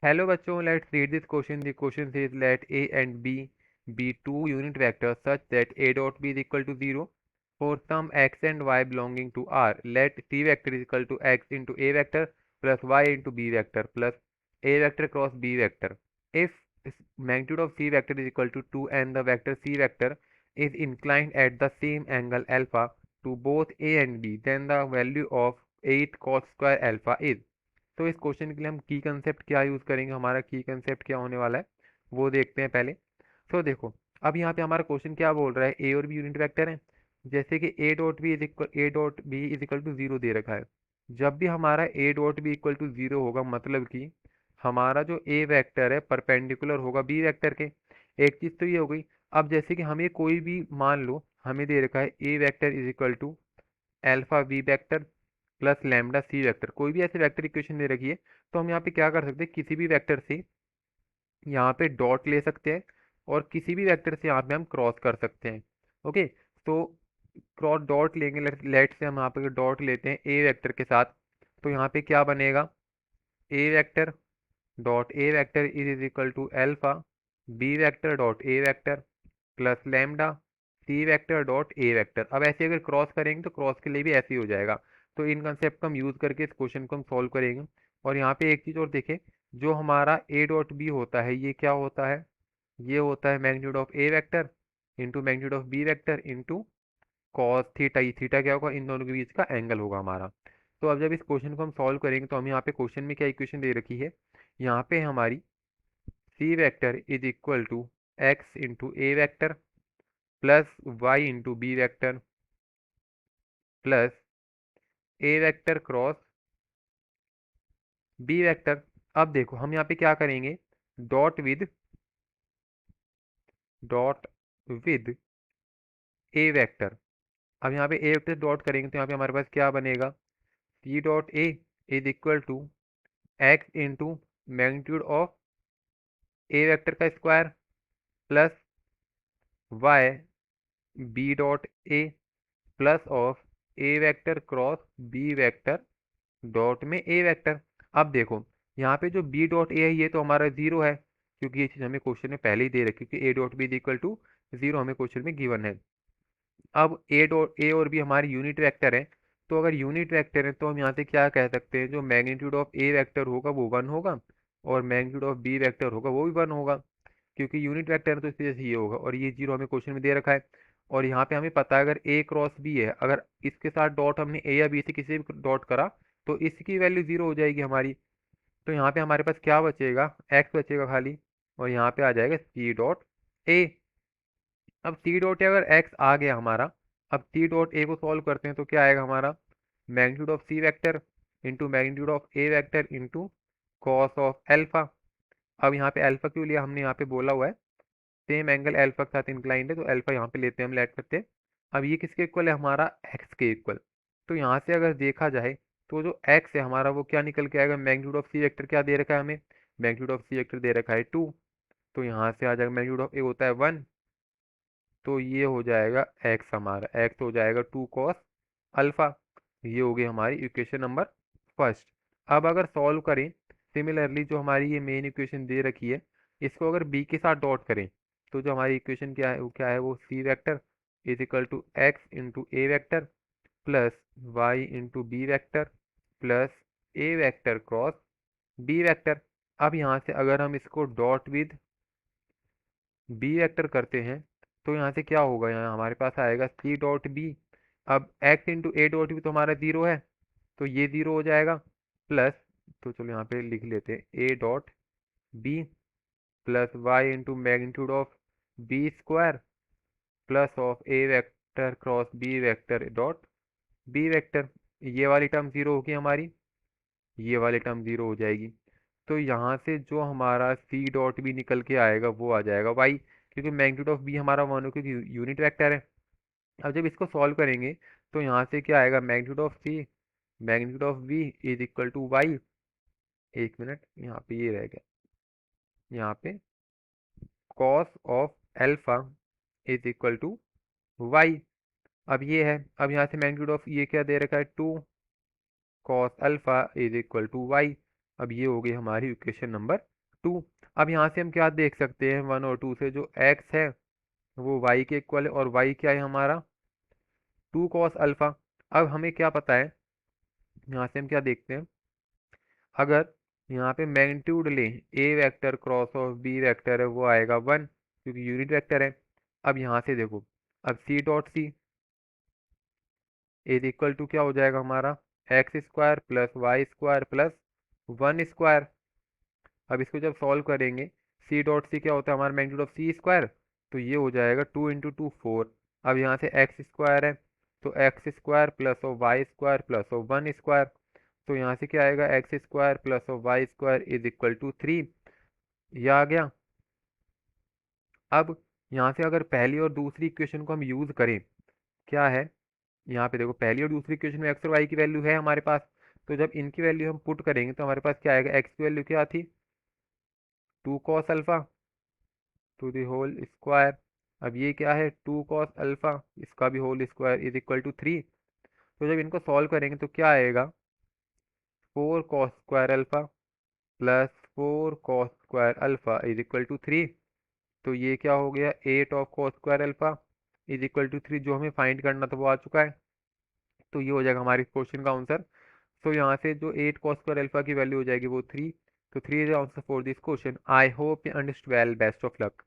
Hello bachcho, let's read this question. The question says let A and B be two unit vectors such that A dot B is equal to 0 for some x and y belonging to R. Let T vector is equal to x into A vector plus y into B vector plus A vector cross B vector. If magnitude of C vector is equal to 2 and the vector C vector is inclined at the same angle alpha to both A and B, then the value of 8 cos square alpha is। तो इस question के लिए हम की concept क्या use करेंगे, हमारा की कंसेप्ट क्या होने वाला है वो देखते हैं पहले। तो देखो, अब यहाँ पे हमारा क्वेश्चन क्या बोल रहा है, ए और बी यूनिट वेक्टर है। जैसे कि A dot B is equal to zero दे रखा है। जब भी हमारा A dot B equal to zero होगा, मतलब कि हमारा जो ए वेक्टर है परपेंडिकुलर होगा बी वेक्टर के। एक चीज़ तो ये हो गई। अब जैसे कि हमें कोई भी मान लो, हमें दे रखा है A vector is equal to alpha B vector plus lambda C vector, कोई भी ऐसे वेक्टर इक्वेशन दे रखी है। तो हम यहाँ पे क्या कर सकते हैं, किसी भी वेक्टर से यहाँ पे डॉट ले सकते हैं और किसी भी वेक्टर से यहाँ पे हम क्रॉस कर सकते हैं। ओके, तो क्रॉस डॉट लेंगे, लेट से हम यहाँ पे डॉट लेते हैं ए वेक्टर के साथ। तो यहाँ पे क्या बनेगा, A vector dot A vector is equal to alpha B vector dot A vector plus lambda C vector dot A vector. अब ऐसे अगर क्रॉस करेंगे तो क्रॉस के लिए भी ऐसे ही हो जाएगा। तो इन कंसेप्ट को हम यूज़ करके इस क्वेश्चन को हम सॉल्व करेंगे। और यहाँ पे एक चीज़ और देखें, जो हमारा ए डॉट बी होता है ये क्या होता है, ये होता है magnitude of A vector into magnitude of B vector into cos theta. ये थीटा क्या होगा, इन दोनों के बीच का एंगल होगा हमारा। तो अब जब इस क्वेश्चन को हम सॉल्व करेंगे तो हम यहाँ पे क्वेश्चन में क्या इक्वेशन दे रखी है, यहाँ पे हमारी C vector is equal to X into A vector plus Y into B vector plus A vector cross B vector. अब देखो हम यहाँ पे क्या करेंगे, dot with dot with A vector. अब यहाँ पे ए वेक्टर डॉट करेंगे तो यहाँ पे हमारे पास क्या बनेगा, C dot A is equal to X into magnitude of A vector का square plus Y B dot A plus of A vector cross B vector dot में ए वेक्टर। अब देखो यहाँ पे जो बी डॉट ए है ये तो हमारा जीरो है, क्योंकि ये चीज़ हमें क्वेश्चन में पहले ही दे रखी है, क्योंकि A dot B is equal to zero हमें क्वेश्चन में गिवन है। अब ए और बी हमारी यूनिट वेक्टर है। तो अगर यूनिट वेक्टर है तो हम यहाँ से क्या कह सकते हैं, जो मैग्नीट्यूड ऑफ ए वेक्टर होगा वो वन होगा और मैग्नीट्यूड ऑफ बी वेक्टर होगा वो भी वन होगा, क्योंकि यूनिट वेक्टर है तो इस वजह से ये होगा। और ये जीरो हमें क्वेश्चन में दे रखा है। और यहाँ पे हमें पता है अगर ए क्रॉस बी है, अगर इसके साथ डॉट हमने ए या बी से किसी भी डॉट करा तो इसकी वैल्यू जीरो हो जाएगी हमारी। तो यहाँ पे हमारे पास क्या बचेगा, एक्स बचेगा खाली। और यहाँ पे आ जाएगा सी डॉट ए। अब सी डॉट ए अगर एक्स आ गया हमारा, अब सी डॉट ए को सॉल्व करते हैं तो क्या आएगा हमारा, magnitude of C vector into magnitude of A vector into cos of alpha. अब यहाँ पे अल्फा क्यों लिया हमने, यहाँ पे बोला हुआ है सेम एंगल अल्फा के साथ इंक्लाइंड है, तो अल्फा यहाँ पे लेते हैं, हम लेट करते हैं। अब ये किसके इक्वल है, हमारा एक्स के इक्वल। तो यहाँ से अगर देखा जाए तो जो एक्स है हमारा वो क्या निकल के आएगा, मैग्नीट्यूड ऑफ सी वेक्टर क्या दे रखा है हमें, मैग्नीट्यूड ऑफ सी वेक्टर दे रखा है 2। तो यहाँ से आ जाएगा मैग्नीट्यूड ऑफ ए होता है 1, तो ये हो जाएगा एक्स, हमारा एक्स हो जाएगा 2 cos अल्फा। ये हो गई हमारी इक्वेशन नंबर फर्स्ट। अब अगर सॉल्व करें सिमिलरली, जो हमारी ये मेन इक्वेशन दे रखी है इसको अगर बी के साथ डॉट करें तो जो हमारी इक्वेशन क्या है वो C vector is equal to X into A vector plus Y into B vector plus A vector cross B vector. अब यहाँ से अगर हम इसको डॉट विद बी वेक्टर करते हैं तो यहाँ से क्या होगा, यहाँ हमारे पास आएगा सी डॉट बी। अब X into A dot B तो हमारा जीरो है, तो ये जीरो हो जाएगा प्लस, तो चलो यहाँ पे लिख लेते हैं A dot B plus Y into magnitude of B square plus of A vector cross B vector dot B vector. ये वाली टर्म जीरो होगी हमारी, ये वाली टर्म जीरो हो जाएगी। तो यहाँ से जो हमारा सी डॉट बी निकल के आएगा वो आ जाएगा वाई, क्योंकि मैग्नीट्यूड ऑफ बी हमारा वन हो क्योंकि यूनिट वेक्टर है। अब जब इसको सॉल्व करेंगे तो यहाँ से क्या आएगा, magnitude of C magnitude of B is equal to Y. एक मिनट, यहाँ पे ये रह गया, यहाँ पे cos of alpha is equal to Y. अब ये है, अब यहाँ से मैग्नीट्यूड ऑफ ये क्या दे रखा है 2 cos alpha is equal to Y. अब ये हो गई हमारी इक्वेशन नंबर टू। अब यहाँ से हम क्या देख सकते हैं, 1 और 2 से जो x है वो y के इक्वल है, और y क्या है हमारा 2 cos अल्फा। अब हमें क्या पता है, यहाँ से हम क्या देखते हैं, अगर यहाँ पे मैग्नीट्यूड लें a vector cross of b vector है वो आएगा 1, क्योंकि यूनिट वेक्टर है। अब यहाँ से देखो, अब c dot C is equal to क्या हो जाएगा हमारा X square plus Y square plus 1 square. अब इसको जब सॉल्व करेंगे, सी डॉट सी क्या होता है हमारा मैग्नीट्यूड ऑफ सी स्क्वायर, तो ये हो जाएगा 2 × 2 4। अब यहाँ से एक्स स्क्वायर है, तो X square plus of Y square plus of 1 square. तो यहाँ से क्या आएगा X square plus of Y square is equal to 3। ये आ गया। अब यहाँ से अगर पहली और दूसरी इक्वेशन को हम यूज़ करें, क्या है यहाँ पे देखो, पहली और दूसरी इक्वेशन में एक्स और वाई की वैल्यू है हमारे पास, तो जब इनकी वैल्यू हम पुट करेंगे तो हमारे पास क्या आएगा, एक्स की वैल्यू क्या थी 2 cos alpha to the whole square. अब ये क्या है 2 cos अल्फा, इसका भी whole square is equal to 3। तो जब इनको सॉल्व करेंगे तो क्या आएगा 4 cos square alpha plus 4 cos square alpha is equal to 3। तो ये क्या हो गया 8 ऑफ cos square alpha is equal to 3, जो हमें फाइंड करना था वो आ चुका है। तो ये हो जाएगा हमारे क्वेश्चन का आंसर। तो यहाँ से जो 8 cos स्क्वायर अल्फा की वैल्यू हो जाएगी वो 3। तो 3 is answer for this question. I hope you understood well, best of luck.